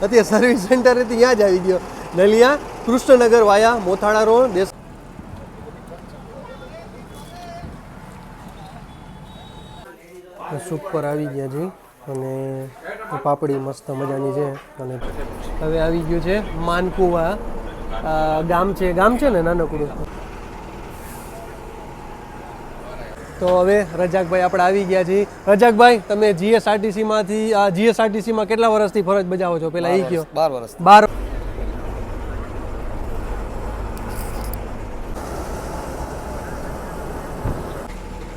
અત્યારે સર્વિસ સેન્ટરેથી ત્યાં જ આવી ગયો. નલિયા કૃષ્ણનગર વાયા મોથાળા રોડ દેશ. સુપર આવી ગયા છે અને પાપડી મસ્ત મજાની છે. અને હવે આવી ગયું છે માનકુવા ગામ છે ને નાનકડું. તો હવે રજાકભાઈ આપણે આવી ગયા છીએ. રજાકભાઈ, તમે જીએસઆરટીસીમાં કેટલા વર્ષથી ફરજ બજાવો છો? પેલા એ કયો. 12 વર્ષ. 12.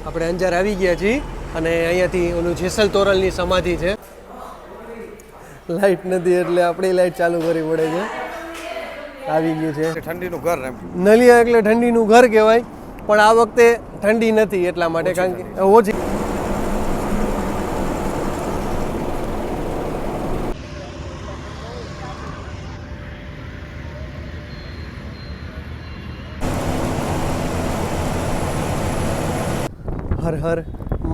આપણે અંજાર આવી ગયા છીએ અને અહીંયાથી ઓલું જેસલ તોરલની સમાધિ છે. લાઈટ નથી એટલે આપણી લાઈટ ચાલુ કરવી પડે છે. આવી ગયું છે ઠંડીનું ઘર. નલિયા એટલે ઠંડીનું ઘર કહેવાય, પણ આ વખતે ઠંડી નથી એટલા માટે, કારણ કે ઓછી. હર હર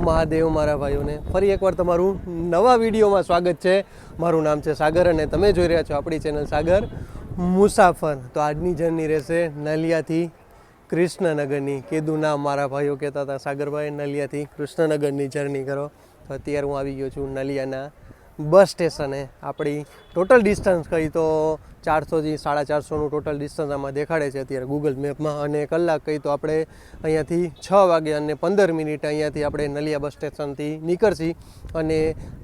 મહાદેવ મારા ભાઈઓને ફરી એકવાર તમારું નવા વિડીયોમાં સ્વાગત છે. મારું નામ છે સાગર અને તમે જોઈ રહ્યા છો આપણી ચેનલ સાગર મુસાફર. તો આજની જર્ની રહેશે નલિયાથી કૃષ્ણનગરની. કીધું નામ મારા ભાઈઓ કહેતા હતા, સાગરભાઈ નલિયાથી કૃષ્ણનગરની જર્ની કરો. તો અત્યારે હું આવી ગયો છું નલિયાના બસ સ્ટેશને. આપણી ટોટલ ડિસ્ટન્સ કહી તો 400થી 450નું ટોટલ ડિસ્ટન્સ આમાં દેખાડે છે અત્યારે ગૂગલ મેપમાં. અને કલાક કહી તો આપણે અહીંયાથી 6 વાગે અને 15 મિનિટ અહીંયાથી આપણે નલિયા બસ સ્ટેશનથી નીકળશી અને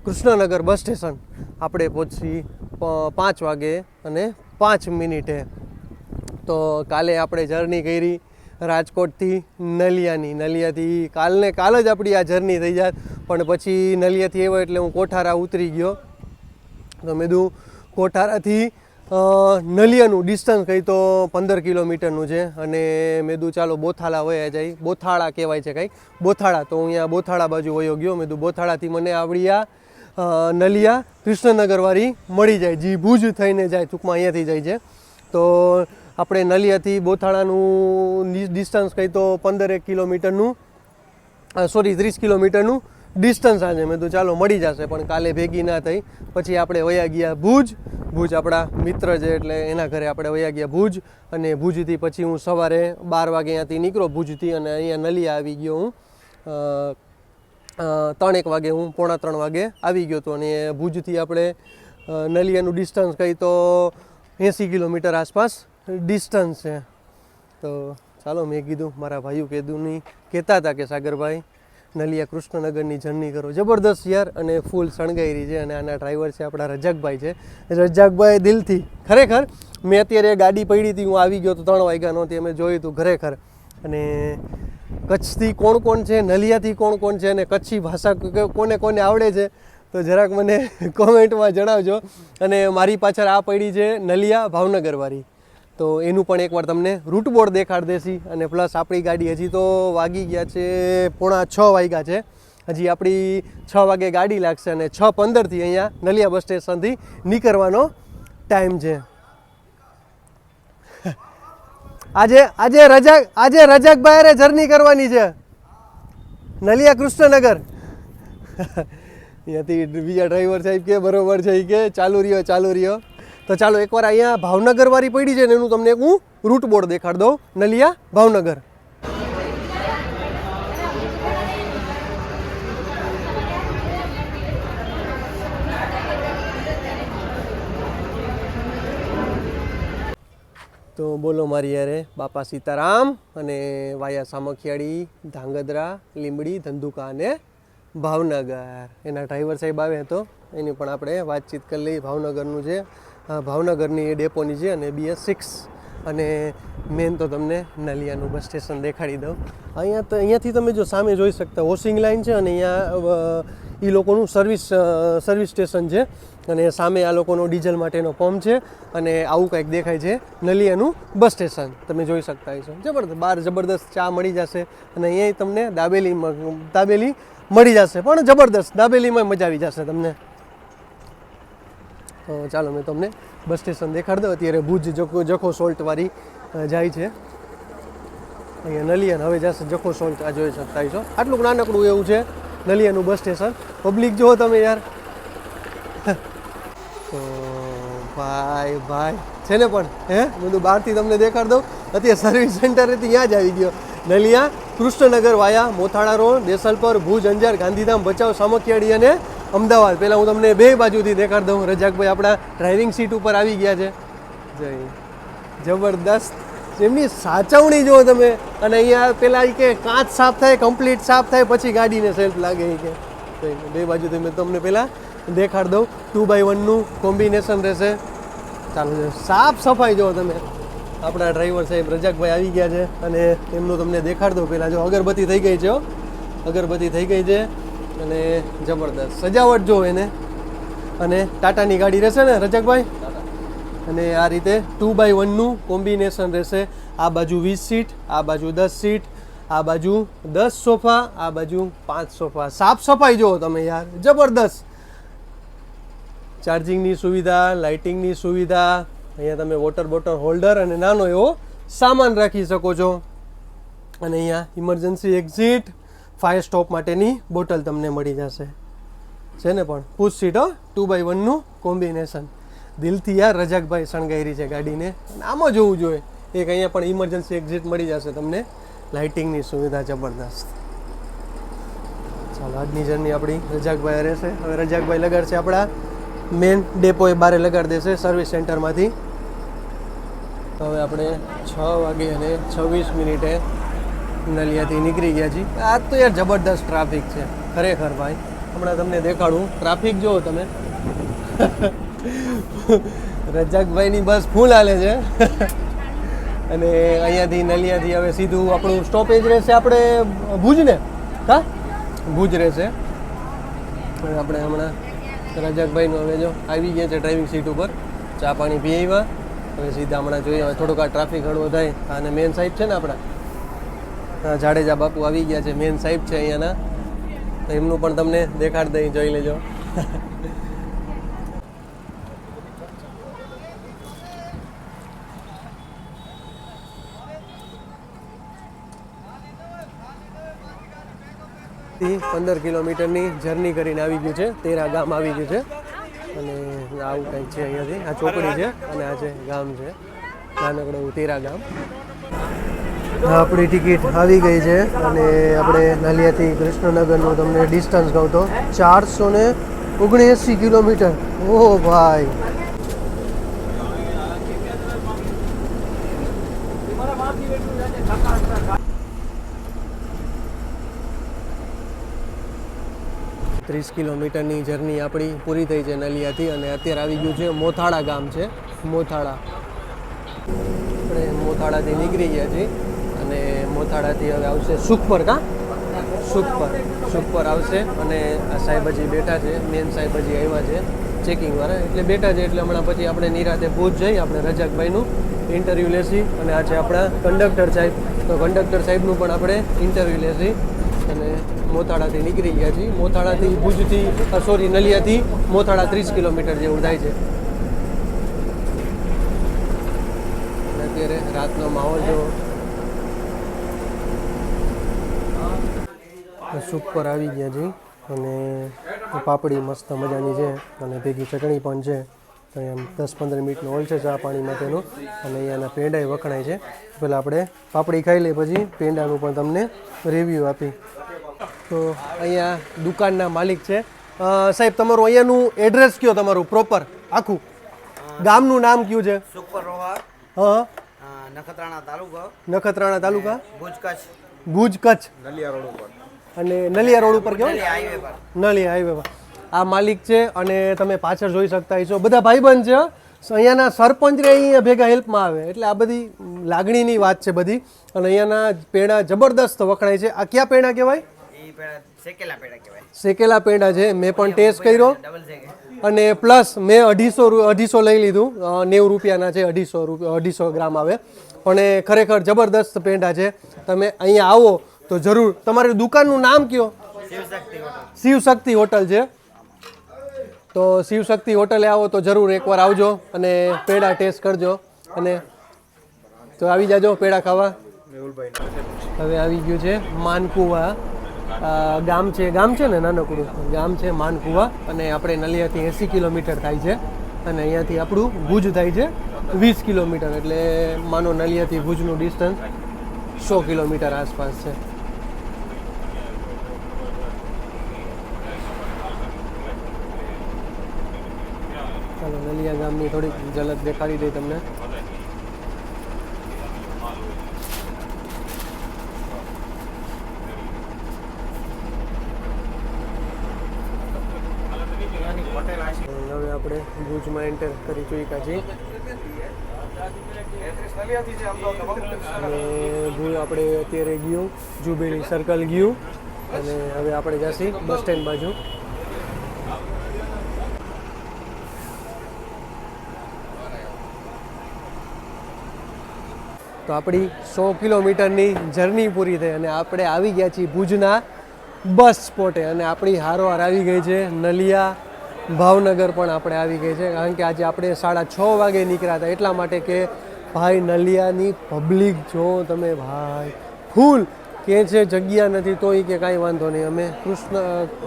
કૃષ્ણનગર બસ સ્ટેશન આપણે પહોંચી 5 વાગે અને 5 મિનિટે. તો કાલે આપણે જર્ની કરી રાજકોટથી નલિયાથી કાલ જ આપણી આ જર્ની થઈ જાય, પણ પછી નલિયાથી આવ્યો એટલે હું કોઠારા ઉતરી ગયો. તો મેં કીધું કોઠારાથી નલિયાનું ડિસ્ટન્સ કહી તો 15 કિલોમીટરનું છે. અને મેં કીધું ચાલો બોથાળા વયા જાય, બોથાળા કહેવાય છે કંઈક, બોથાળા. તો હું અહીંયા બોથાળા બાજુ વયો ગયો. મેં કીધું બોથાળાથી મને આવડી આ નલિયા કૃષ્ણનગરવાળી મળી જાય, જે ભુજ થઈને જાય, ટૂંકમાં અહીંયાથી જાય છે. તો આપણે નલિયાથી બોથાળાનું ડિસ્ટન્સ કહી તો 15 કિલોમીટરનું 30 કિલોમીટરનું ડિસ્ટન્સ આજે. મેં તો ચાલો મળી જશે, પણ કાલે ભેગી ના થઈ. પછી આપણે વયા ગયા ભુજ આપણા મિત્ર છે એટલે એના ઘરે આપણે વયા ગયા ભુજ. અને ભુજથી પછી હું સવારે 12 વાગે અહીંયાથી નીકળો ભુજથી, અને અહીંયા નલિયા આવી ગયો હું 3 વાગે, હું 2:45 વાગે આવી ગયો હતો. અને ભુજથી આપણે નલિયાનું ડિસ્ટન્સ કહી તો 80 કિલોમીટર આસપાસ ડિસ્ટન્સ છે. તો ચાલો મેં કીધું મારા ભાઈઓ કહેતા હતા કે સાગરભાઈ નલિયા કૃષ્ણનગરની જર્ની કરો. જબરદસ્ત યાર, અને ફૂલ શણગાયરી છે. અને આના ડ્રાઈવર છે આપણા રજાકભાઈ છે. રજાકભાઈ દિલથી ખરેખર મેં અત્યારે ગાડી પડી હતી, હું આવી ગયો તો 3 વાગ્યા નહોતી, અમે જોયું હતું ખરેખર. અને કચ્છથી કોણ છે, નલિયાથી કોણ છે, અને કચ્છી ભાષા કોને આવડે છે તો જરાક મને કોમેન્ટમાં જણાવજો. અને મારી પાછળ આ પડી છે નલિયા ભાવનગરવાળી, તો એનું પણ એકવાર તમને રૂટ બોર્ડ દેખાડ દેશી. અને પ્લસ આપણી ગાડી હજી તો વાગી ગયા છે 5:45 વાગ્યા છે. હજી આપણી 6 વાગે ગાડી લાગશે અને 6:15થી અહીંયા નલિયા બસ સ્ટેશનથી નીકળવાનો ટાઈમ છે. આજે રજાકભાઈ જર્ની કરવાની છે નલિયા કૃષ્ણનગર. અહીંયાથી બીજા ડ્રાઈવર સાહેબ કે બરોબર છે, કે ચાલુ રહ્યો. તો ચાલો એકવાર અહીંયા ભાવનગરવાળી પડી છે ને એનું તમને હું રૂટ બોર્ડ દેખાડ દઉં. નલિયા ભાવનગર. તો બોલો મારી યારે બાપા સીતારામ. અને વાયા સામખિયાળી, ધાંગધ્રા, લીંબડી, ધંધુકા અને ભાવનગર. એના ડ્રાઈવર સાહેબ આવે તો એની પણ આપણે વાતચીત કરી લઈએ. ભાવનગરનું છે, ભાવનગરની ડેપોની છે અને BS6. અને મેન તો તમને નલિયાનું બસ સ્ટેશન દેખાડી દઉં. અહીંયાથી તમે જો સામે જોઈ શકતા વોશિંગ લાઇન છે, અને અહીંયા એ લોકોનું સર્વિસ સ્ટેશન છે. અને સામે આ લોકોનો ડીઝલ માટેનો પંપ છે. અને આવું કંઈક દેખાય છે નલિયાનું બસ સ્ટેશન, તમે જોઈ શકતા હશો. જબરદસ્ત, બહાર જબરદસ્ત ચા મળી જશે. અને અહીંયા તમને દાબેલી મળી જશે, પણ જબરદસ્ત દાબેલીમાં મજા આવી જશે તમને. તો ચાલો મેં તમને બસ સ્ટેશન દેખાડ દઉં. અત્યારે ભુજ જખો સોલ્ટવાળી જાય છે. અહીંયા નલિયા હવે જશે જખો સોલ્ટ. આ જોઈ શકતા છો, આટલું નાનકડું એવું છે નલિયાનું બસ સ્ટેશન. પબ્લિક જુઓ તમે યાર. તો ભાઈ ભાઈ છે ને પણ હે બધું બહારથી તમને દેખાડ દઉં. અત્યારે સર્વિસ સેન્ટર ત્યાં જ આવી ગયો. નલિયા કૃષ્ણનગર વાયા મોથાળા રોડ, દેસલપર, ભુજ, અંજાર, ગાંધીધામ, ભચાઉ, સામખિયાળી અને અમદાવાદ. પહેલાં હું તમને બે બાજુથી દેખાડ દઉં. રજાકભાઈ આપણા ડ્રાઇવિંગ સીટ ઉપર આવી ગયા છે. જબરદસ્ત એમની સાચવણી જુઓ તમે. અને અહીંયા પેલા કે કાચ સાફ થાય, કમ્પ્લીટ સાફ થાય પછી ગાડીને સેલ્ફ લાગે કે બે બાજુથી મેં તમને પહેલાં દેખાડ દઉં. 2x1નું કોમ્બિનેશન રહેશે. ચાલો સાફ સફાઈ જુઓ તમે. આપણા ડ્રાઈવર સાહેબ રજાકભાઈ આવી ગયા છે અને એમનું તમને દેખાડ દઉં. પહેલાં જો અગરબત્તી થઈ ગઈ છે, અગરબત્તી થઈ ગઈ છે અને જબરદસ્ત સજાવટ જો એને. અને ટાટાની ગાડી રહેશે ને રજાકભાઈ. અને આ રીતે 2x1નું કોમ્બિનેશન રહેશે. આ બાજુ 20 સીટ, આ બાજુ 10 સીટ, આ બાજુ 10 સોફા, આ બાજુ 5 સોફા. સાફ સફાઈ જુઓ તમે યાર, જબરદસ્ત. ચાર્જિંગની સુવિધા, લાઇટિંગની સુવિધા. અહીંયા તમે વોટર બોટલ હોલ્ડર અને નાનો એવો સામાન રાખી શકો છો. અને અહીંયા ઇમરજન્સી એક્ઝિટ, ફાયર સ્ટોપ માટેની બોટલ તમને મળી જશે. છે ને પણ પુશ સીટ 2x1નું કોમ્બિનેશન. દિલથી યાર રજાકભાઈ શણગારી છે ગાડીને. આમાં જોવું જોઈએ. એક અહીંયા પણ ઇમરજન્સી એક્ઝિટ મળી જશે તમને. લાઇટિંગની સુવિધા જબરદસ્ત. ચાલો આજની જર્ની આપણી રજાકભાઈ રહેશે. હવે રજાકભાઈ લગાડશે આપણા મેન ડેપોએ બારે લગાડી દેશે સર્વિસ સેન્ટરમાંથી. હવે આપણે 6:26 નલિયાથી નીકળી ગયા છીએ. આજ તો યાર જબરદસ્ત ટ્રાફિક છે ખરેખર ભાઈ. હમણાં તમને દેખાડું ટ્રાફિક જુઓ તમે. રજાકભાઈની બસ ફૂલ હાલે છે. અને અહીંયાથી નલિયાથી હવે સીધું આપણું સ્ટોપેજ રહેશે આપણે ભુજને. હા ભુજ રહેશે. આપણે હમણાં રજાકભાઈનું હવે જો આવી ગયા છે ડ્રાઇવિંગ સીટ ઉપર. ચા પાણી પી આવ્યા. હવે સીધા હમણાં જોઈએ હવે થોડોક આ ટ્રાફિક હળવો થાય. અને મેન સાહેબ છે ને આપણા જાડેજા બાપુ આવી ગયા છે. મેન સાહેબ છે અહીંયાના. તો એમનું પણ તમને દેખાડ દઈ, જોઈ લેજો. 15 કિલોમીટરની જર્ની કરીને આવી ગયું છે. તેરા ગામ આવી ગયું છે. અને આવું કંઈક છે અહીંયાથી. આ ચોકડી છે અને આ છે ગામ છે નાનકડું એવું તેરા ગામ. આપણી ટિકિટ આવી ગઈ છે અને આપણે નલિયાથી કૃષ્ણનગરનું તમને ડિસ્ટન્સ કહું તો 479 કિલોમીટર. ઓહ ભાઈ. ત્રીસ કિલોમીટરની જર્ની આપણી પૂરી થઈ છે નલિયાથી. અને અત્યારે આવી ગયું છે મોથાળા ગામ છે. મોથાળા આપણે મોથાળાથી નીકળી ગયા છીએ. અને મોથાળાથી હવે આવશે સુખપર. સુખપર આવશે. અને આ સાહેબ હજી બેઠા છે. મેન સાહેબ હજી આવ્યા છે ચેકિંગવાળા, એટલે બેઠા છે. એટલે હમણાં પછી આપણે નિરાતે ભુજ જઈ આપણે રજાકભાઈનું ઇન્ટરવ્યૂ લેશી. અને આ છે આપણા કંડક્ટર સાહેબ. તો કંડક્ટર સાહેબનું પણ આપણે ઇન્ટરવ્યૂ લેશી. અને મોથાળાથી નીકળી ગયા છીએ. મોથાળાથી ભુજથી નલિયાથી મોથાળા 30 કિલોમીટર જેવું થાય છે. અત્યારે રાતનો માહોલ જો સુપર આવી ગયા છે. અને પાપડી મસ્ત મજાની છે અને ભેગી ચટણી પણ છે. તો અહીંયા 10-15 મિનિટનો હોલ છે ચા પાણી માટેનો. અને અહીંયાના પેંડાય વખણાય છે. પહેલાં આપણે પાપડી ખાઈ લઈએ પછી પેંડાનું પણ તમને રિવ્યૂ આપી. તો અહીંયા દુકાનના માલિક છે. સાહેબ તમારું અહીંયાનું એડ્રેસ કયો, તમારું પ્રોપર આખું ગામનું નામ કયું છે? હા નખત્રાણા તાલુકા ભુજ કચ્છ. અને નલિયા રોડ ઉપર કયો? નલિયા હાઈવે પર આ માલિક છે. અને તમે પાછળ જોઈ શકતા હશો બધા ભાઈબંધ છે. અહીંયાના સરપંચ રે અહીંયા ભેગા હેલ્પમાં આવે. એટલે આ બધી લાગણીની વાત છે બધી. અને અહીંયાના પેંડા જબરદસ્ત વખણાય છે. આ કયા પેંડા કહેવાય? શેકેલા પેંડા છે. મેં પણ ટેસ્ટ કર્યો. અને પ્લસ મેં 250 લઈ લીધું. 90 રૂપિયાના છે. 250 ગ્રામ આવે. પણ એ ખરેખર જબરદસ્ત પેંડા છે. તમે અહીંયા આવો તો જરૂર. તમારી દુકાનનું નામ કયો? શિવશક્તિ હોટલ છે. તો શિવશક્તિ હોટલે આવો તો જરૂર એકવાર આવજો અને પેંડા ટેસ્ટ કરજો. અને તો આવી જાજો પેંડા ખાવા. હવે આવી ગયું છે માનકુવા ગામ છે ને નાનકડું ગામ છે માનકુવા. અને આપણે નલિયાથી 80 કિલોમીટર થાય છે. અને અહીંયાથી આપણું ભુજ થાય છે 20 કિલોમીટર, એટલે માનો નલિયાથી ભુજનું ડિસ્ટન્સ 100 કિલોમીટર આસપાસ છે. ચાલો નલિયા ગામની થોડીક ઝલક દેખાડી દઈ તમને. હવે આપણે ભુજમાં એન્ટર કરી ચૂક્યા છીએ અને ભુજ આપણે અત્યારે ગયું જુબેલી સર્કલ ગયું અને હવે આપણે જઈશું બસ સ્ટેન્ડ બાજુ. તો આપણી 100 કિલોમીટરની જર્ની પૂરી થઈ અને આપણે આવી ગયા છીએ ભુજના બસ સ્પોટે અને આપણી હારોહાર આવી ગઈ છે નલિયા ભાવનગર પણ આપણે આવી ગઈ છે, કારણ કે આજે આપણે 6:30 વાગે નીકળ્યા હતા, એટલા માટે કે ભાઈ નલિયાની પબ્લિક જો તમે ભાઈ ફૂલ કે છે જગ્યા નથી તોય કે કાંઈ વાંધો નહીં, અમે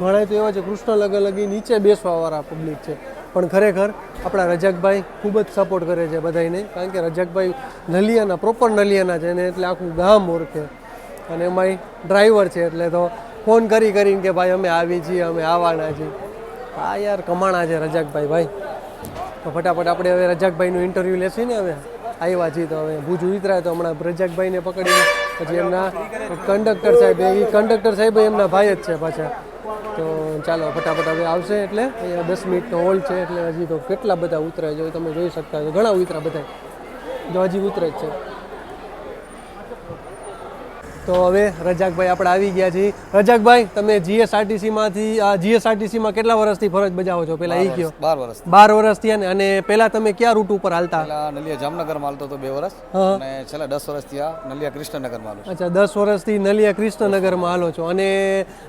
ઘણા તો એવા છે કૃષ્ણનગર લગી નીચે બેસવાવાળા પબ્લિક છે, પણ ખરેખર આપણા રજાકભાઈ ખૂબ જ સપોર્ટ કરે છે બધાને, કારણ કે રજાકભાઈ નલિયાના પ્રોપર નલિયાના છે ને એટલે આખું ગામ ઓળખે અને એમાંય ડ્રાઈવર છે એટલે તો ફોન કરીને કે ભાઈ અમે આવી છીએ, અમે આવવાના છીએ. હા યાર કમાણા છે રજાકભાઈ ભાઈ. તો ફટાફટ આપણે હવે રજાકભાઈનું ઇન્ટરવ્યૂ લેશું ને, હવે આવ્યા છીએ તો હવે ભુજ ઉતરાય તો હમણાં રજાકભાઈને પકડીને પછી એમના કંડક્ટર સાહેબ એમના ભાઈ જ છે પાછા. તો ચાલો ફટાફટ હવે આવશે એટલે અહીંયા 10 મિનિટનો હોલ્ડ છે, એટલે હજી તો કેટલા બધા ઉતરે છે તમે જોઈ શકતા છો, ઘણા ઉતરા બધા જો હજી ઉતરે જ છે. તો હવે રજાકભાઈ આપણે આવી ગયા છીએ. રજાકભાઈ તમે જીએસઆરટીસીમાં કેટલા વર્ષથી ફરજ બજાવો છો? પેલા એ કયો. 12 વર્ષ થયા ને. અને પેલા તમે કયા રૂટ ઉપર હાલતા? નલિયા જામનગર માં હાલતો તો 2 વર્ષ અને છેલ્લા 10 વર્ષથી આ નલિયા કૃષ્ણનગર માં હાલું. અચ્છા 10 વર્ષથી નલિયા કૃષ્ણનગર માં હાલો છો. અને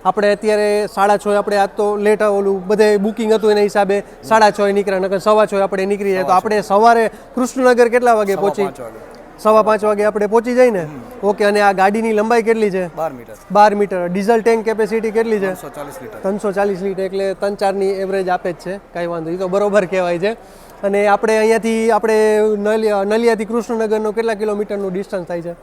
આપણે અત્યારે 6:30 આપણે આજ તો લેટ ઓલું બધે બુકિંગ હતું એના હિસાબે 6:30 નીકળ્યા, નકર 6:15 આપણે નીકળી જાય તો આપણે સવારે કૃષ્ણનગર કેટલા વાગે પહોંચી? 5:15 વાગે આપણે પહોંચી જાય ને. ઓકે. અને આ ગાડીની લંબાઈ કેટલી છે? 12 મીટર. ડીઝલ ટેન્ક કેપેસિટી કેટલી છે? 340 લીટર, એટલે 3-4 ની એવરેજ આપે જ છે, કાંઈ વાંધો, એ તો બરોબર કહેવાય છે. અને આપણે અહીંયાથી આપણે નલિયાથી કૃષ્ણનગરનું કેટલા કિલોમીટરનું ડિસ્ટન્સ થાય છે?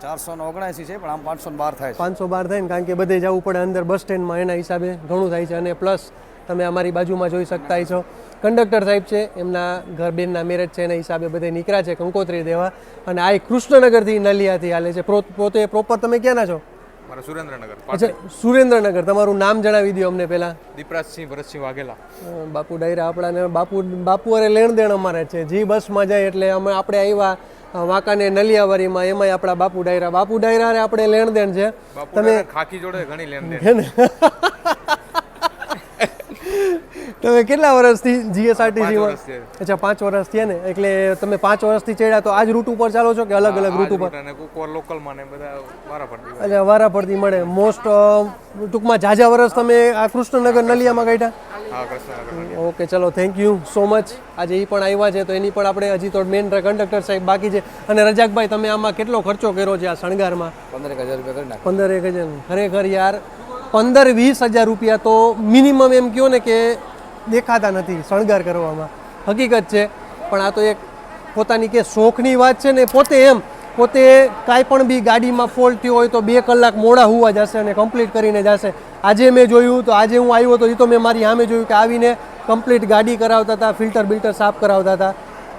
479 છે, પણ આમ 512 થાય છે. 512 થાય ને, કારણ કે બધે જવું પડે અંદર બસ સ્ટેન્ડમાં, એના હિસાબે ઘણું થાય છે. અને પ્લસ તમે અમારી બાજુમાં જોઈ શકતા છો કંડક્ટર સાહેબ છે, એમના ઘર બેનના મેરેજ છે, એના હિસાબે બધે નીકળ્યા છે કંકોત્રી દેવા. અને આ કૃષ્ણનગરથી નલિયાથી હાલે છે. પોતે પ્રોપર તમે ક્યાંના છો? સુરેન્દ્રનગર. અચ્છા સુરેન્દ્રનગર. તમારું નામ જણાવી દો અમને પહેલા. દીપરાજસિંહ ભરતસિંહ વાઘેલા. બાપુ ડાયરા આપણાને બાપુ અરે લેણ દેણ અમારે છે, જી બસમાં જાય એટલે અમે આપણે આવ્યા વાંકાને નલિયાવારીમાં, એમાંય આપણા બાપુ ડાયરા આપણે લેણ દેણ છે. તમે ખાકી જોડે ઘણી લેણ દેણ. તમે કેટલા વર્ષથી જીએસઆરટીસીમાં? અચ્છા 5 વર્ષ થયા ને. એટલે તમે 5 વર્ષથી ચડ્યા તો આ જ રૂટ ઉપર ચાલો છો કે અલગ રૂટ ઉપર? લોકલમાં ને બધા વારાફરતી. એટલે વારાફરતી મળે. મોસ્ટ ટૂંકમાં ઝાઝા વર્ષ તમે આ કૃષ્ણનગર નલિયામાં કાઢ્યા? ઓકે ચલો થેન્ક યુ સો મચ. આજે એ પણ આવ્યા છે તો એની પણ આપણે હજી તો મેન કંડક્ટર સાહેબ બાકી છે. અને રજાકભાઈ તમે આમાં કેટલો ખર્ચો કર્યો છે આ શણગારમાં? 15,000 રૂપિયા કરી નાખ. 15,000. ખરેખર યાર 15-20 હજાર રૂપિયા તો મિનિમમ એમ કહો ને કે દેખાતા નથી શણગાર કરવામાં, હકીકત છે. પણ આ તો એક પોતાની કે શોખની વાત છે ને. પોતે કાંઈ પણ બી ગાડીમાં ફોલ્ટ થયો હોય તો 2 કલાક મોડા હોવા જશે અને કમ્પ્લીટ કરીને જશે. આજે મેં જોયું તો આજે હું આવ્યો તો એ તો મેં મારી સામે જોયું કે આવીને કમ્પ્લીટ ગાડી કરાવતા હતા, ફિલ્ટર બિલ્ટર સાફ કરાવતા હતા.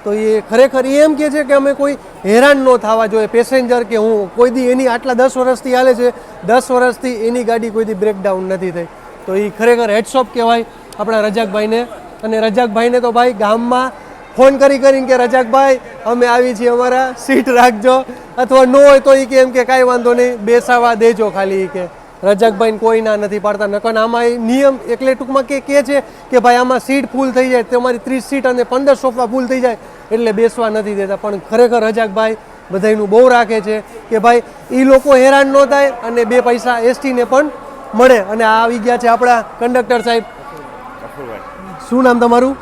તો એ ખરેખર એમ કહે છે કે અમે કોઈ હેરાન ન થવા જોઈએ પેસેન્જર કે હું કોઈ દી એની આટલા 10 વર્ષથી હાલે છે, 10 વર્ષથી એની ગાડી કોઈ દી બ્રેકડાઉન નથી થઈ. તો એ ખરેખર હેડ્સઓફ કહેવાય આપણા રજાકભાઈને. અને રજાકભાઈને તો ભાઈ ગામમાં ફોન કરીને કે રજાકભાઈ અમે આવી છીએ, અમારા સીટ રાખજો, અથવા ન હોય તો એ કે એમ કે કાંઈ વાંધો નહીં બેસાવા દેજો ખાલી. કે રજાકભાઈને કોઈ ના નથી પાડતા. નકર આમાં નિયમ એટલે ટૂંકમાં કે છે કે ભાઈ આમાં સીટ ફૂલ થઈ જાય, તમારી 30 સીટ અને 15 સોફા ફૂલ થઈ જાય એટલે બેસવા નથી દેતા. પણ ખરેખર રજાકભાઈ બધાયનું બહુ રાખે છે કે ભાઈ એ લોકો હેરાન ન થાય અને 2 પૈસા એસટીને પણ મળે. અને આ આવી ગયા છે આપણા કંડક્ટર સાહેબ. શું નામ તમારું?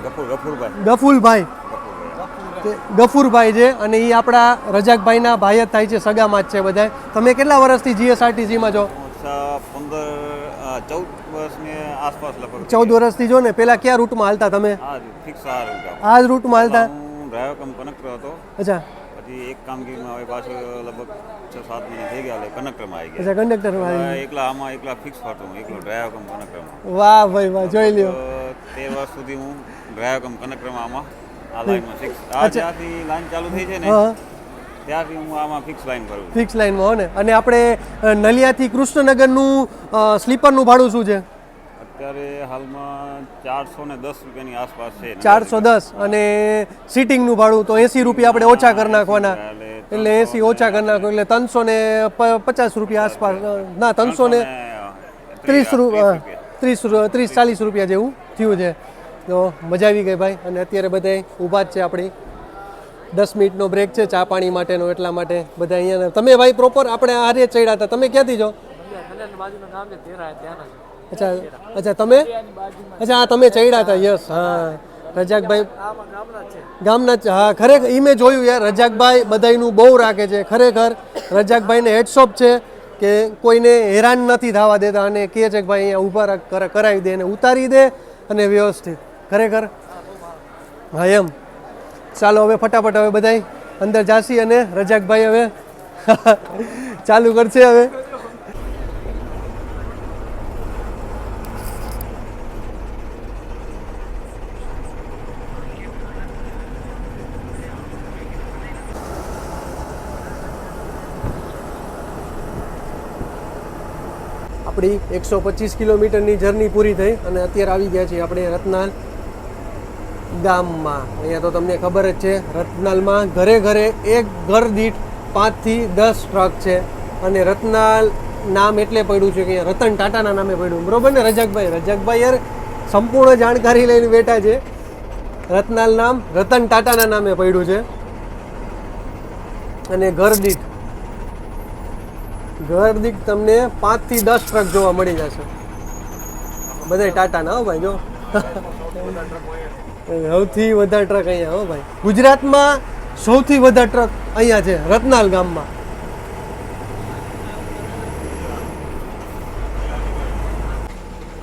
ગફુરભાઈ છે. અને એ આપણા રજાકભાઈના ભાઈ જ થાય છે, સગામાં જ છે બધા. તમે કેટલા વર્ષથી જીએસઆરટીસીમાં છો? 14 વર્ષની આસપાસ લગભગ 14 વર્ષથી જો ને પેલા કયા રૂટમાં હાલતા તમે? આ ફિક્સ આ રૂટ આ જ રૂટમાં હાલતા? હું ડ્રાઈવર કમ કનેક્ટર હતો. અચ્છા પછી એક કામગીરીમાં હવે પાછું લગભગ 6-7 મહિના થઈ ગયા એટલે કનેક્ટરમાં આવી અચ્છા કંડક્ટર ગયા. એકલા આમાં એકલા ફિક્સ હતો હું એકલો ડ્રાઈવર કમ કનેક્ટરમાં. વાહ ભાઈ વાહ, જોઈ લ્યો. 13 વર્ષ સુધી હું ડ્રાઈવર કમ કનેક્ટરમાં આમાં આ લાઈનમાં ફિક્સ. આ જ્યાંથી લાઈન ચાલુ થઈ છે ને હા ત્યારથી હું આમાં ફિક્સ લાઈન કરું છું. ફિક્સ લાઈનમાં હો ને. અને આપણે નલિયાથી કૃષ્ણનગરનું સ્લીપરનું ભાડું શું છે? અત્યારે હાલમાં 410 રૂપિયાની આસપાસ છે. 410. અને સીટિંગનું ભાડું તો 80 રૂપિયા આપણે ઓછા કરી નાખવાના, એટલે 80 ઓછા કરી નાખો એટલે 350 રૂપિયા આસપાસ, ના 330-40 રૂપિયા જેવું થયું છે. તો મજા આવી ગઈ ભાઈ. અને અત્યારે બધા ઊભા જ છે, આપણી 10 મિનિટનો બ્રેક છે ચા પાણી માટેનો, એટલા માટે બધા અહીંયા. તમે ભાઈ પ્રોપર આપણે આરે ચડ્યા હતા, તમે ક્યાંથી છો? અચ્છા અચ્છા તમે અચ્છા તમે ચડ્યા હતા. યસ હા રજાકભાઈ ગામના જ. હા ખરેખર એ મેં જોયું યાર, રજાકભાઈ બધાયનું બહુ રાખે છે. ખરેખર રજાકભાઈને હેડશોપ છે કે કોઈને હેરાન નથી થવા દેતા અને કહે છે કે ભાઈ અહીંયા ઊભા કરાવી દે અને ઉતારી દે અને વ્યવસ્થિત. ખરેખર હા એમ. ચાલો હવે ફટાફટ હવે બધાય અંદર જાસી અને રજાકભાઈ હવે ચાલુ કરશે હવે. આપણી 125 કિલોમીટરની જર્ની પૂરી થઈ અને અત્યારે આવી ગયા છીએ આપણે રતનાલ ગામમાં. અહીંયા તો તમને ખબર જ છે, રતનાલમાં ઘરે ઘરે એક ઘર દીઠ 5 થી 10 ટ્રક છે. અને રતનાલ નામ એટલે પડ્યું છે કે અહીંયા રતન ટાટાના નામે પડ્યું, બરોબર ને રજાકભાઈ? રજાકભાઈ યાર સંપૂર્ણ જાણકારી લઈને બેઠા છે. રતનાલ નામ રતન ટાટાના નામે પડ્યું છે. અને ઘર દીઠ તમને 5 થી 10 ટ્રક જોવા મળી જશે. બધા ટાટાના હો ભાઈ. જો સૌથી વધારે ટ્રક અહીંયા હો ભાઈ. ગુજરાતમાં સૌથી વધારે ટ્રક અહીંયા છે રતનાલ ગામમાં.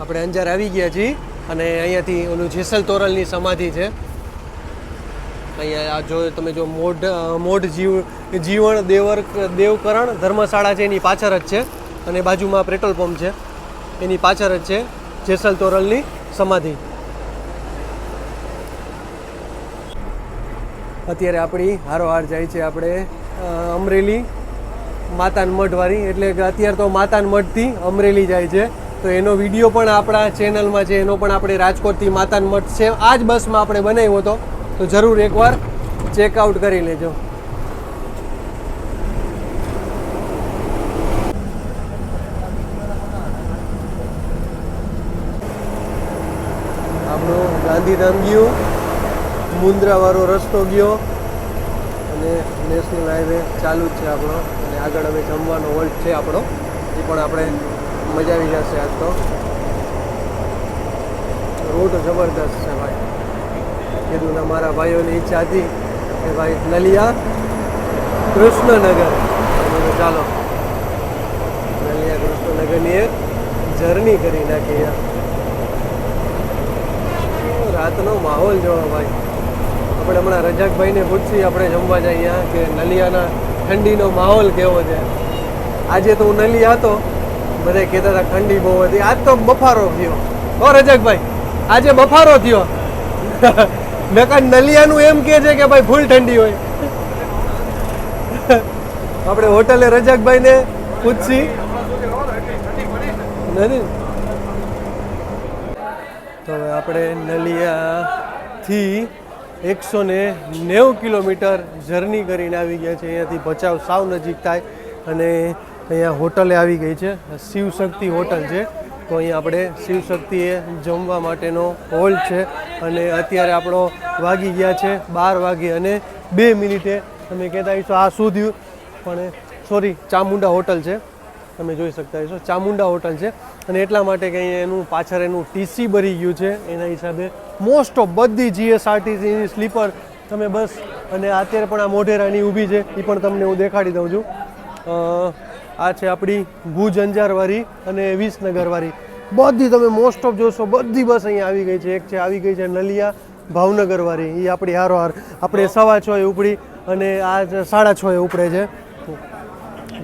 આપણે અંજાર આવી ગયા છીએ અને અહીંયાથી ઓલું જેસલ તોરલની સમાધિ છે. અહીંયા જો તમે જો મોઢ જીવણ દેવકરણ ધર્મશાળા છે એની પાછળ જ છે. અને બાજુમાં પેટ્રોલ પંપ છે એની પાછળ જ છે જેસલ તોરલની સમાધિ. અત્યારે આપણી હારોહાર જાય છે આપણે અમરેલી માતાન મઢવાળી, એટલે કે અત્યારે તો માતાન મઢથી અમરેલી જાય છે. તો એનો વિડીયો પણ આપણા ચેનલમાં છે, એનો પણ આપણે રાજકોટથી માતાન મઢ છે આ જ બસમાં આપણે બનાવ્યો હતો, તો જરૂર એકવાર ચેકઆઉટ કરી લેજો. આપણું ગાંધીધામ ગયું, મુન્દ્રાવાળો રસ્તો ગયો અને નેશનલ હાઈવે ચાલુ જ છે આપણો. અને આગળ હવે જમવાનો હોલ્ટ છે આપણો, એ પણ આપણે મજા આવી જશે. આજ તો રૂટ જબરદસ્ત છે ભાઈ. કીધું ને મારા ભાઈઓની ઈચ્છા હતી કે ભાઈ નલિયા કૃષ્ણનગર, ચાલો નલિયા કૃષ્ણનગરની એક જર્ની કરી નાખીએ. રાતનો માહોલ જોવો ભાઈ. આપણે હમણાં રજાકભાઈને પૂછીએ આપણે જમવા જઈએ કે નલિયાના ઠંડીનો માહોલ કેવો છે. આજે તો હું નલિયા હતો, બધા કહેતા હતા ઠંડી બહુ હતી. આજ તો બફારો થયો હો રજાકભાઈ, આજે બફારો થયો. નકર નલિયાનું એમ કહે છે કે ભાઈ ફૂલ ઠંડી હોય. આપણે હોટલે રજાકભાઈને પૂછી નથી. તો હવે આપણે નલિયાથી 190 કિલોમીટર જર્ની કરીને આવી ગયા છે. અહીંયાથી ભચાઉ સાવ નજીક થાય. અને અહીંયા હોટલે આવી ગઈ છે, શિવશક્તિ હોટલ છે. તો અહીંયા આપણે શિવશક્તિએ જમવા માટેનો હોલ છે. અને અત્યારે આપણો વાગી ગયા છે 12 વાગે અને 2 મિનિટે. તમે કહેતા હશો આ શું થયું, પણ સોરી ચામુંડા હોટલ છે, તમે જોઈ શકતા હશો ચામુંડા હોટલ છે. અને એટલા માટે કે અહીંયા એનું પાછળ એનું ટીસી ભરી ગયું છે, એના હિસાબે મોસ્ટ ઓફ બધી જીએસઆરટીસીની સ્લીપર તમે બસ. અને અત્યારે પણ આ મોઢેરાની ઊભી છે, એ પણ તમને હું દેખાડી દઉં છું. આ છે આપણી ભુજ અંજારવાળી અને વિસનગરવાળી. બધી તમે મોસ્ટ ઓફ જોશો બધી બસ અહીંયા આવી ગઈ છે. એક છે આવી ગઈ છે નલિયા ભાવનગર વાળી, એ આપણી હારોહાર આપણે 6:15 ઉપડી અને આ 6:30 ઉપડે છે.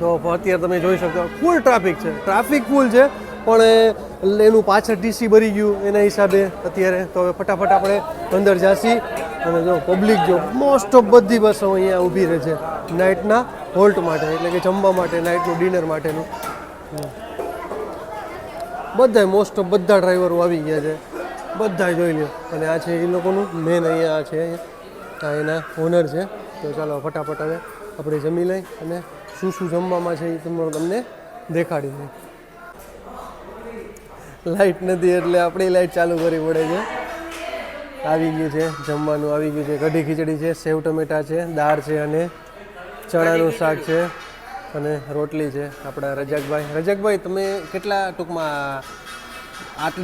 તો અત્યારે તમે જોઈ શકો ફૂલ ટ્રાફિક છે, ટ્રાફિક ફૂલ છે, પણ એનું પાછળ ટીસી ભરી ગયું એના હિસાબે અત્યારે. તો હવે ફટાફટ આપણે અંદર જાસી અને જો પબ્લિક જો મોસ્ટ ઓફ બધી બસો અહીંયા ઊભી રહે છે નાઇટના હોલ્ટ માટે, એટલે કે જમવા માટે, નાઇટનું ડિનર માટેનું. બધા મોસ્ટ ઓફ બધા ડ્રાઈવરો આવી ગયા છે, બધા જોઈ લો. અને આ છે એ લોકોનું મેન અહીંયા છે, આ એના ઓનર છે. તો ચાલો ફટાફટ હવે આપણે જમી લઈ અને શું શું જમવામાં છે એ તમને દેખાડી દઉં. લાઇટ નથી એટલે આપણી લાઇટ ચાલુ કરવી પડે છે. આવી ગયું છે જમવાનું, આવી ગયું છે કઢી ખીચડી છે, સેવ ટમેટા છે, દાળ છે અને ચણાનું શાક છે અને રોટલી છે. આપણા રજાકભાઈ તમે કેટલા ટૂંકમાં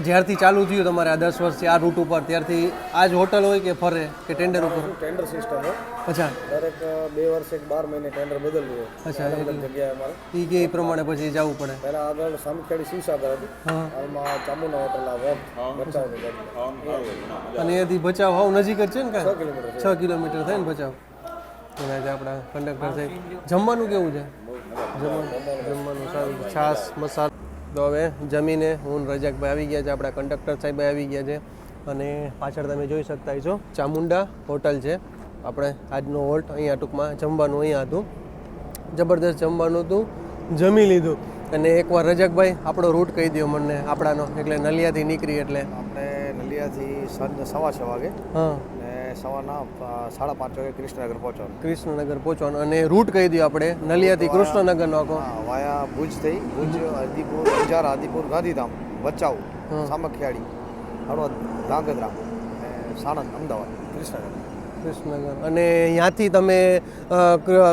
જ્યારથી ચાલુ થયું તમારે આ 10 વર્ષથી આ રૂટ ઉપર, ત્યારથી આ જ હોટલ હોય કે ફરે કે ટેન્ડર ઉપર? ટેન્ડર સિસ્ટમ હોય. અચ્છા, દરેક 2 વર્ષે 12 મહિને ટેન્ડર બદલવું હોય. અચ્છા, જગ્યાએ અમારે એ કે એ પ્રમાણે પછી જવું પડે. પહેલા આગળ સામખેડી શિવસાગર હતી, હાલમાં ચામુંડા હોટલ આ અને એથી ભચાઉ હાવ નજીક જ છે ને? 6 કિલોમીટર 6 કિલોમીટર થાય ને ભચાઉ. એના જે આપણા કંડક્ટર સાહેબ જમવાનું કેવું છે? જમવાનું સારું, છાશ મસાલા. તો હવે જમીને હું રજાકભાઈ આવી ગયા છે, આપણા કંડક્ટર સાહેબ આવી ગયા છે. અને પાછળ તમે જોઈ શકતા છો ચામુંડા હોટલ છે આપણે આજનો હોલ્ટ. અહીંયા ટૂંકમાં જમવાનું અહીંયા હતું, જબરદસ્ત જમવાનું હતું, જમી લીધું. અને એકવાર રજાકભાઈ આપણો રૂટ કહી દો મને આપણાનો, એટલે નલિયાથી નીકળી એટલે આપણે નલિયાથી સાંજે 6:15 વાગે હા અને સવારના 5:30 વાગે કૃષ્ણનગર પહોંચવાનું. કૃષ્ણનગર પહોંચવાનું. અને રૂટ કહી દો આપણે નલિયાથી કૃષ્ણનગરનો આખો. વાયા ભુજ થઈ, ભુજ આદિપુર, અંજાર, આદિપુર, ગાંધીધામ, ભચાઉ, સામખિયાળી, હળવદ, ધાંગધ્રા અને સાણંદ, અમદાવાદ, કૃષ્ણનગર. અને ત્યાંથી તમે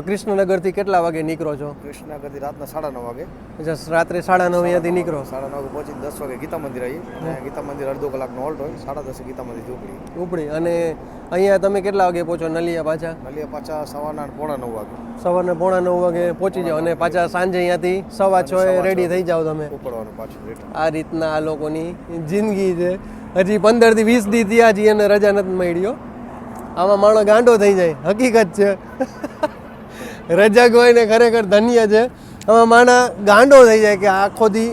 કૃષ્ણનગરથી કેટલા વાગે નીકળો છો? કૃષ્ણનગરથી રાતના 9:30 વાગે. રાત્રે 9:30 અહીંયાથી નીકળો? 9:30 વાગે પહોંચી 10 વાગે ગીતા મંદિર આવીએ. અને ગીતા મંદિર અડધો કલાકનો હોલ્ટ હોય, 10:30 ગીતા મંદિર ઉપડી. અને અહીંયા તમે કેટલા વાગે પહોંચો નલિયા પાછા? નલિયા પાછા સવારના 8:45 વાગે. સવારના 8:45 વાગે પહોંચી જાઓ અને પાછા સાંજે અહીંયાથી 6:15 રેડી થઈ જાઓ તમે. ઉપડવાનું પાછું. આ રીતના આ લોકોની જિંદગી છે. હજી 15 થી 20 દી થયા, હજી એને રજા નથી મળ્યો. આમાં માણસ ગાંડો થઈ જાય, હકીકત છે. રજાકભાઈને ખરેખર ધન્ય છે. આમાં માણસ ગાંડો થઈ જાય કે આખો દી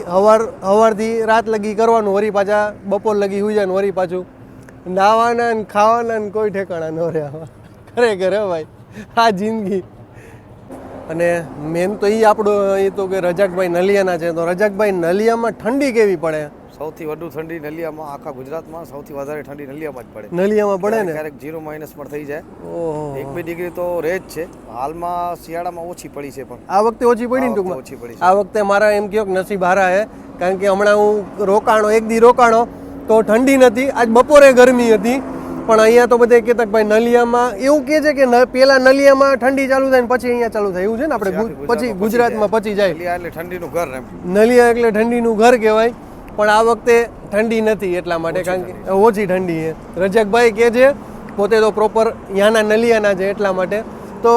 સવારથી રાત લગી કરવાનું, વળી પાછા બપોર લગી સુઈ જાય ને વળી પાછું નાવાના ને ખાવાના ને કોઈ ઠેકાણા ન રહ્યા. ખરેખર હે ભાઈ આ જિંદગી. અને મેન તો એ આપણો એ તો કે રજાકભાઈ નલિયાના છે. તો રજાકભાઈ નલિયામાં ઠંડી કેવી પડે? સૌથી વધુ ઠંડી નલિયામાં, આખા ગુજરાતમાં સૌથી વધારે ઠંડી નલિયામાં જ પડે. નલિયામાં પડે ને? ક્યારેક 0- પણ થઈ જાય. ઓહો, 1-2 ડિગ્રી તો રહે જ છે. હાલમાં શિયાળામાં ઓછી પડી છે, પણ આ વખતે ઓછી પડી ને ટૂંકમાં. ઓછી પડી છે આ વખતે મારા એમ કહો કે નસીબ હારા હે, કારણ કે હમણાં હું રોકાણો, એક દી રોકાણો તો ઠંડી નથી, આજ બપોરે ગરમી હતી. પણ અહીંયા તો બધે કહેતા કે ભાઈ નલિયામાં એવું કહે છે કે પહેલા નલિયામાં ઠંડી ચાલુ થાય ને પછી અહીંયા ચાલુ થાય, એવું છે ને? આપણે પછી ગુજરાતમાં પછી જાય. નલિયા એટલે ઠંડીનું ઘર એમ. નલિયા એટલે ઠંડીનું ઘર કહેવાય. પણ આ વખતે ઠંડી નથી એટલા માટે, કારણ કે ઓછી ઠંડી છે. રજાકભાઈ કહે છે પોતે તો પ્રોપર ત્યાંના નલિયાના છે એટલા માટે. તો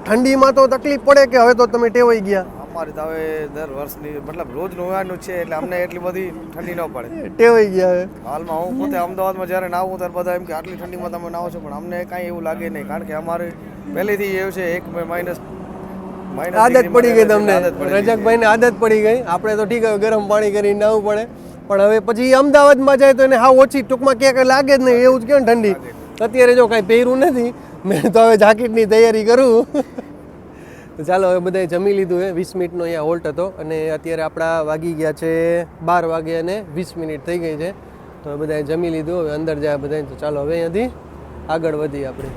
ઠંડીમાં તો તકલીફ પડે કે હવે તો તમે ટેવાઈ ગયા? અમારે તો હવે દર વર્ષની મતલબ રોજનું હોવાનું છે, એટલે અમને એટલી બધી ઠંડી ન પડે, ટેવાઈ ગયા હવે. હાલમાં હું પોતે અમદાવાદમાં જ્યારે નાવું ત્યારે બધા એમ કે આટલી ઠંડીમાં તમે નાવો છો, પણ અમને કાંઈ એવું લાગે નહીં, કારણ કે અમારે પહેલેથી એવું છે આદત પડી ગઈ તમને. રજાકભાઈને આદત પડી ગઈ. આપણે તો ઠીક હવે ગરમ પાણી કરીને નાવું પડે, પણ હવે પછી અમદાવાદમાં જાય તો એને હા ઓછી ટૂંકમાં ક્યાંક લાગે જ નહીં, એવું જ કે ઠંડી. અત્યારે જો કાંઈ પહેર્યું નથી, મેં તો હવે જાકેટની તૈયારી કરું. તો ચાલો હવે બધાએ જમી લીધું છે. 20 મિનિટનો અહીંયા હોલ્ટ હતો અને અત્યારે આપણા વાગી ગયા છે 12 વાગે અને 20 મિનિટ થઈ ગઈ છે. તો હવે બધાએ જમી લીધું, હવે અંદર જાય બધાએ. તો ચાલો હવે અહીંયાથી આગળ વધીએ આપણે.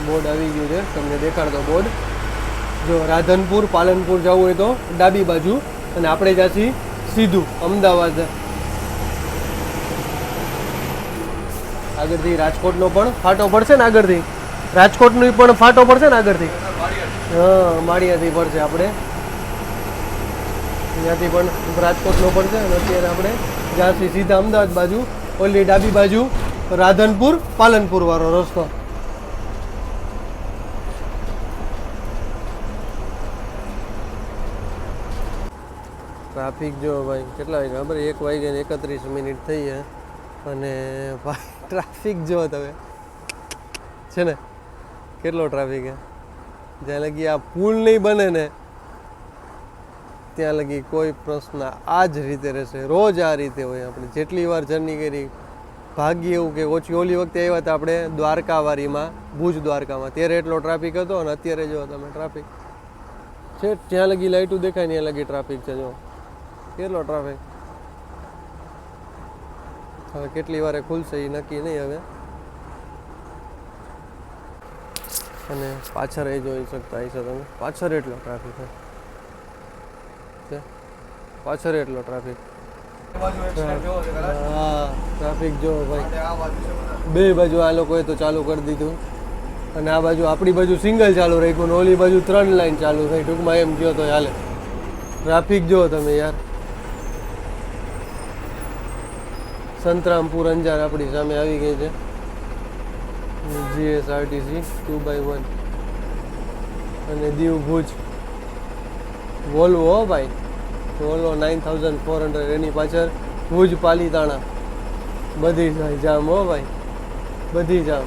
બોર્ડ આવી ગયું છે, તમને દેખાડતો બોર્ડ. જો રાધનપુર પાલનપુર જવું હોય તો ડાબી બાજુ, અને આપણે ત્યાંથી સીધું અમદાવાદ. આગળથી રાજકોટનો પણ ફાટો પડશે ને, આગળથી રાજકોટનો પણ ફાટો પડશે ને આગળથી. હા માળિયાથી પડશે આપણે, ત્યાંથી પણ રાજકોટનો પડશે અને અત્યારે આપણે જ્યાંથી સીધા અમદાવાદ બાજુ ઓલી ડાબી બાજુ રાધનપુર પાલનપુર વાળો રસ્તો. ટ્રાફિક જો ભાઈ કેટલા વાગ્યા ખબર, 1:31 થઈ છે અને ભાઈ ટ્રાફિક જો તમે છે ને કેટલો ટ્રાફિક છે. જ્યાં લગી આ પુલ નહીં બને ને ત્યાં લગી કોઈ પ્રશ્ન આ જ રીતે રહેશે. રોજ આ રીતે હોય. આપણે જેટલી વાર જર્ની કરી ભાગ્ય એવું કે ઓછી. ઓલી વખતે આવ્યા હતા આપણે દ્વારકાવારીમાં, ભુજ દ્વારકામાં, ત્યારે એટલો ટ્રાફિક હતો અને અત્યારે જો તમે ટ્રાફિક છે જ્યાં લગી લાઇટું દેખાય ને ત્યાં લગી ટ્રાફિક છે. જો કેટલો ટ્રાફિક. હવે કેટલી વારે ખુલશે એ નક્કી નહીં હવે. અને પાછળ એ જોઈ શકતા હશો તમે, પાછળ એટલો ટ્રાફિક છે, પાછળ એટલો ટ્રાફિક. હા ટ્રાફિક જો ભાઈ બે બાજુ આ લોકોએ તો ચાલુ કરી દીધું અને આ બાજુ આપણી બાજુ સિંગલ ચાલુ રાખ્યું ને ઓલી બાજુ 3 લાઈન ચાલુ થઈ. ટૂંકમાં એમ કહો તો હાલે. ટ્રાફિક જુઓ તમે યાર. સંતરામપુર અંજાર આપણી સામે આવી ગઈ છે. GSRTC 2x1 અને દીવ ભુજ વોલ્વો હો ભાઈ, વોલ્વો 9400 એની પાછળ ભુજ પાલીતાણા બધી જાય જામ હો ભાઈ, બધી જામ.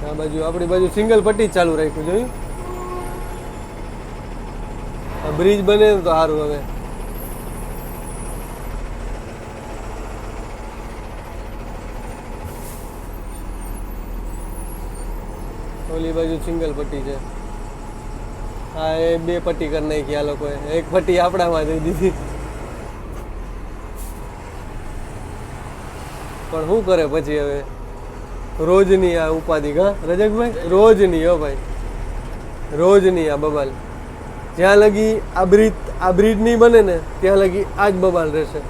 આ બાજુ આપણી બાજુ સિંગલ પટ્ટી જ ચાલુ રાખ્યું જોયું. બ્રિજ બને ને તો સારું. હવે ઓલી બાજુ સિંગલ પટ્ટી છે. હા એ 2 પટ્ટી કરી નાખી આ લોકોએ. 1 પટ્ટી આપણામાં દઈ દીધી. પણ શું કરે પછી હવે, રોજની આ ઉપાધિ. હા રજકભાઈ, રોજની હો ભાઈ, રોજની આ બબાલ. જ્યાં લગી આ બ્રિજ નહીં બને ને ત્યાં લગી આ જ બબાલ રહેશે.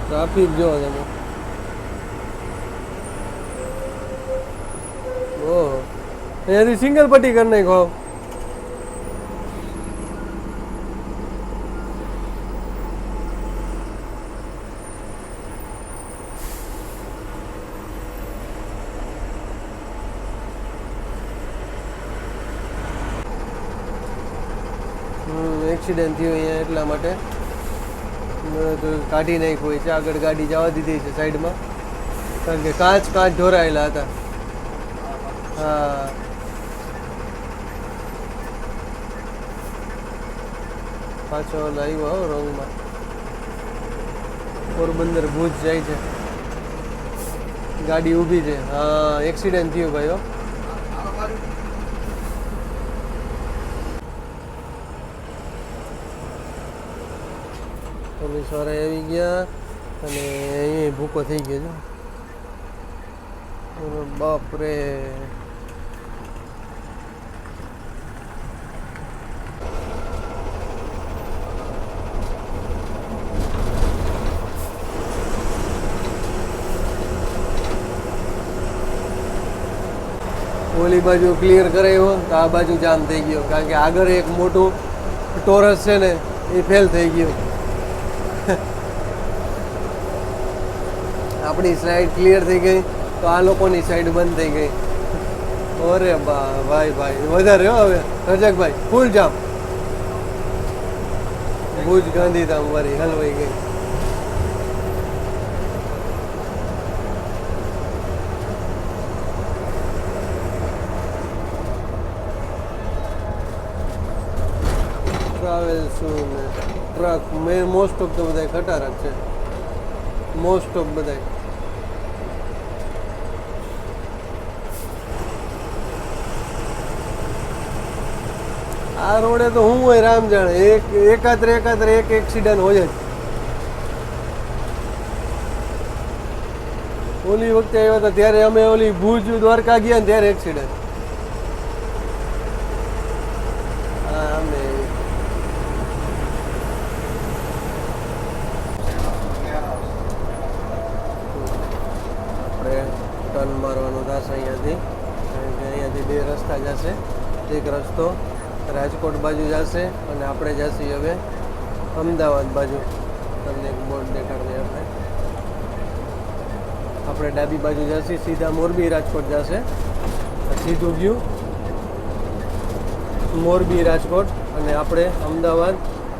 ટ્રાફિક જો તમે. ઓહ અહીંયાથી સિંગલ પટ્ટી કરી નાખો. એક્સિડન્ટ થયું અહીંયા એટલા માટે તો કાઢી નાખ્યું હોય છે. આગળ ગાડી જવા દીધી છે સાઈડમાં, કારણ કે કાચ ઢોરાયેલા હતા. હા પાછો આવ્યો હો રોંગમાં. પોરબંદર ભુજ જાય છે, ગાડી ઊભી છે. હા એક્સિડન્ટ થયું ભાઈ હો. પોલીસ વાળા આવી ગયા અને અહીં ભૂકો થઈ ગયો છે. બાપરે ઓલી બાજુ ક્લિયર કરાવ્યો તો આ બાજુ જામ થઈ ગયો, કારણ કે આગળ એક મોટું ટોરસ છે ને એ ફેલ થઈ ગયું. આપણી સાઈડ ક્લિયર થઈ ગઈ તો આ લોકોની સાઈડ બંધ થઈ ગઈ. અરે ભાઈ વધારે હો હવે રજકભાઈ, ફૂલ જામ. ભુજ ગાંધીધામ વાળી હલવાઈ ગઈ. ટ્રાવેલ્સ ને ટ્રક મોસ્ટ ઓફ તો બધા ખટારા છે. મોસ્ટ ઓફ બધા આ રોડે તો હું હોય રામ જાણે. એકાત્ર એક એક્સિડન્ટ હોય જ. ઓલી વખતે આવ્યા હતા ત્યારે અમે ઓલી ભુજ દ્વારકા ગયા ને ત્યારે એક્સિડન્ટ. અમે આપણે ટર્ન મારવાનું થશે અહીંયાથી, કારણ કે અહીંયાથી બે રસ્તા જશે. એક રસ્તો રાજકોટ બાજુ જશે અને આપણે જઈએ હવે અમદાવાદ બાજુ. તમને એક બોર્ડ દેખાડીએ આપણે ડાબી બાજુ જશે, સીધા મોરબી રાજકોટ જશે. સીધું ગયું મોરબી રાજકોટ અને આપણે અમદાવાદ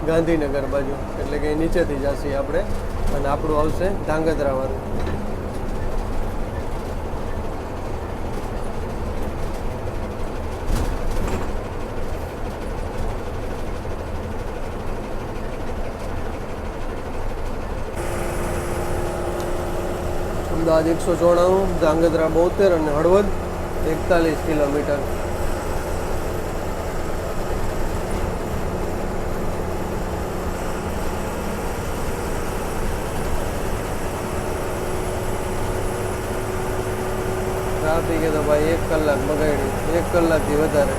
ગાંધીનગર બાજુ, એટલે કે નીચેથી જશે આપણે અને આપણું આવશે ધાંગધ્રાવાળું. અમદાવાદ 194, ધાંગધ્રા 72 અને હળવદ 41 કિલોમીટર. ટ્રાફિકે તો ભાઈ 1 કલાક બગાડી, 1 કલાકથી વધારે.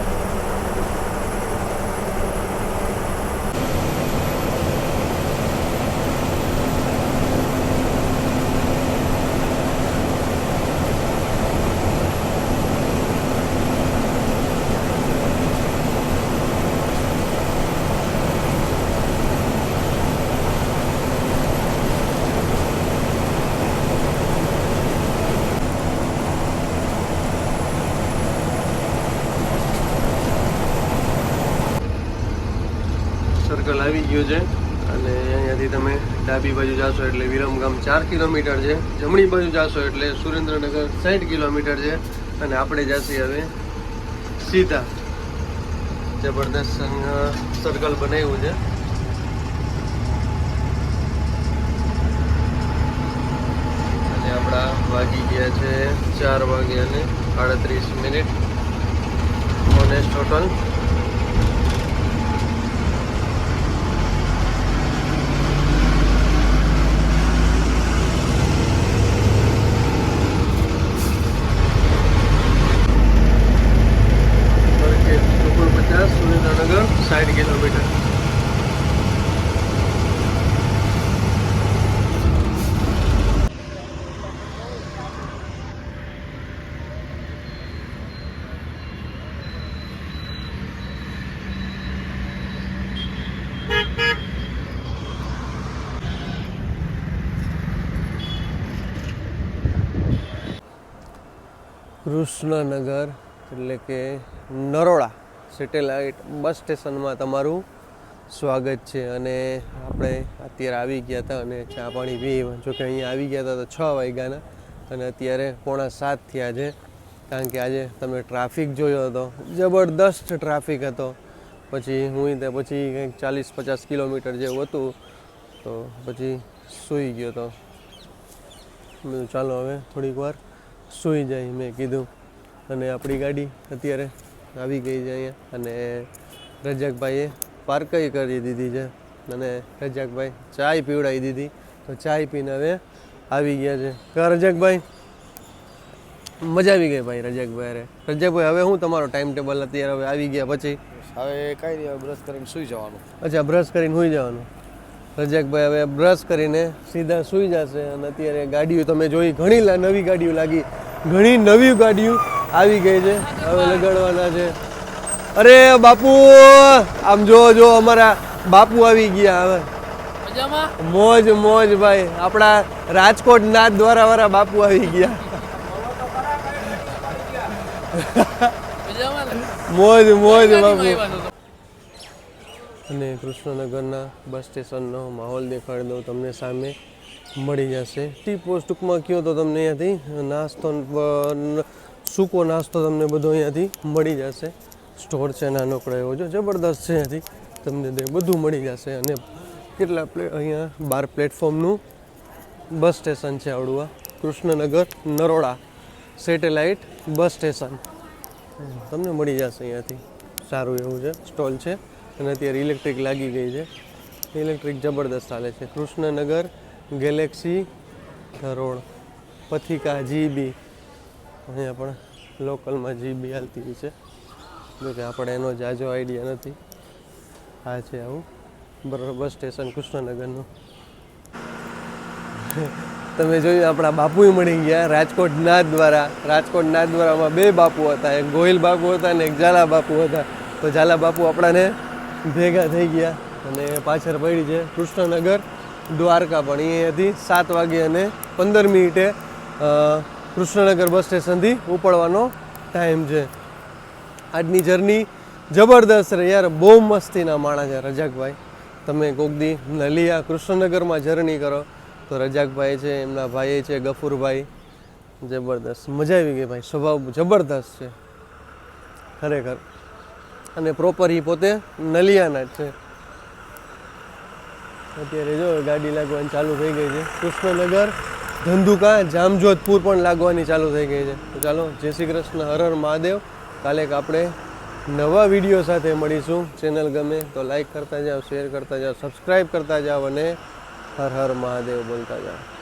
સર્કલ આવી ગયું છે અને અહીંયાથી તમે ડાબી બાજુ જાશો એટલે વિરમગામ 4 કિલોમીટર છે, જમણી બાજુ જાશો એટલે સુરેન્દ્રનગર 60 કિલોમીટર છે અને આપણે જઈએ હવે સીધા. જબરદસ્ત સર્કલ બનાવ્યું છે. અને આપણા વાગી ગયા છે 4 વાગ્યા અને 38 minute honest total. Surendranagar 60 kilometre. Krishnanagar એટલે કે નરોડા સેટેલાઇટ બસ સ્ટેશનમાં તમારું સ્વાગત છે. અને આપણે અત્યારે આવી ગયા હતા અને ચા પાણી પી, જોકે અહીંયા આવી ગયા હતા તો 6 વાગ્યાના અને અત્યારે 6:45 થયા છે. કારણ કે આજે તમે ટ્રાફિક જોયો હતો, જબરદસ્ત ટ્રાફિક હતો. પછી હું પછી કંઈક 40-50 કિલોમીટર જેવું હતું તો પછી સૂઈ ગયો હતો. ચાલો હવે થોડીક વાર સૂઈ જાય મેં કીધું. અને આપણી ગાડી અત્યારે આવી ગઈ છે અહીંયા અને રજાકભાઈએ પાર્કઈ કરી દીધી છે અને રજાકભાઈ ચાય પીવડાવી દીધી તો ચાય પીને હવે આવી ગયા છે. કા રજાકભાઈ? મજા આવી ગઈ ભાઈ રજાકભાઈ. અરે રજાકભાઈ હવે હું તમારો ટાઈમ ટેબલ અત્યારે હવે આવી ગયા પછી હવે કાંઈ નહીં, બ્રશ કરીને સૂઈ જવાનું. અચ્છા, બ્રશ કરીને સૂઈ જવાનું. રજાકભાઈ હવે બ્રશ કરીને સીધા સૂઈ જશે. અને અત્યારે ગાડીઓ તમે જોઈ, ઘણી નવી ગાડીઓ લાગી, ઘણી નવી ગાડીઓ આવી ગઈ છે, હવે લગાડવાના છે. અરે બાપુ આમ જો અમારા બાપુ આવી ગયા. હવે મોજ મોજ ભાઈ, આપણા રાજકોટ નાથ દ્વારા વાળા બાપુ આવી ગયા. મોજ મોજ બાપુ. અને કૃષ્ણનગરના બસ સ્ટેશનનો માહોલ દેખાડી દઉં તમને. સામે મળી જશે ટી પોસ્ટ. ટૂંકમાં કહો તો તમને અહીંયાથી નાસ્તો, સૂકો નાસ્તો તમને બધો અહીંયાથી મળી જશે. સ્ટોર છે નાનકડો એવો, જો જબરદસ્ત છે. અહીંયાથી તમને બધું મળી જશે. અને કેટલા અહીંયા 12 પ્લેટફોર્મનું બસ સ્ટેશન છે આવડું આ Krishnanagar Naroda satellite bus station. તમને મળી જશે અહીંયાથી. સારું એવું છે, સ્ટોલ છે. અને અત્યારે ઇલેક્ટ્રિક લાગી ગઈ છે, ઇલેક્ટ્રિક જબરદસ્ત ચાલે છે. કૃષ્ણનગર ગેલેક્સી રોડ પથિકા જીબી, અહીંયા પણ લોકલમાં જીબી હાલતી હોય છે, જોકે આપણે એનો જાજો આઈડિયા નથી. આ છે આવું બરાબર બસ સ્ટેશન કૃષ્ણનગરનું. તમે જોયું આપણા બાપુએ મળી ગયા રાજકોટ નાથદ્વારા. રાજકોટ નાથદ્વારામાં 2 બાપુ હતા, એક ગોહિલ બાપુ હતા અને એક ઝાલા બાપુ હતા. તો ઝાલા બાપુ આપણાને ભેગા થઈ ગયા અને પાછળ પડી છે કૃષ્ણનગર દ્વારકા. પણ અહીંયાથી 7:15 કૃષ્ણનગર બસ સ્ટેશનથી ઉપડવાનો ટાઈમ છે. આજની જર્ની જબરદસ્ત રહે યાર, બહુ મસ્તીના માણસ છે રજાકભાઈ. તમે કોક દી નલિયા કૃષ્ણનગરમાં જર્ની કરો તો રજાકભાઈ છે, એમના ભાઈ છે ગફુરભાઈ, જબરદસ્ત, મજા આવી ગઈ ભાઈ, સ્વભાવ જબરદસ્ત છે ખરેખર. અને પ્રોપર એ પોતે નલિયાના જ છે. અત્યારે જો ગાડી લાગવાની ચાલુ થઈ ગઈ છે. કૃષ્ણનગર, ધંધુકા, જામજોધપુર પણ લાગવાની ચાલુ થઈ ગઈ છે. તો ચાલો, જય શ્રી કૃષ્ણ, હર હર મહાદેવ. કાલે આપણે નવા વિડીયો સાથે મળીશું. ચેનલ ગમે તો લાઈક કરતા જાઓ, શેર કરતા જાઓ, સબસ્ક્રાઈબ કરતા જાઓ અને હર હર મહાદેવ બોલતા જાઓ.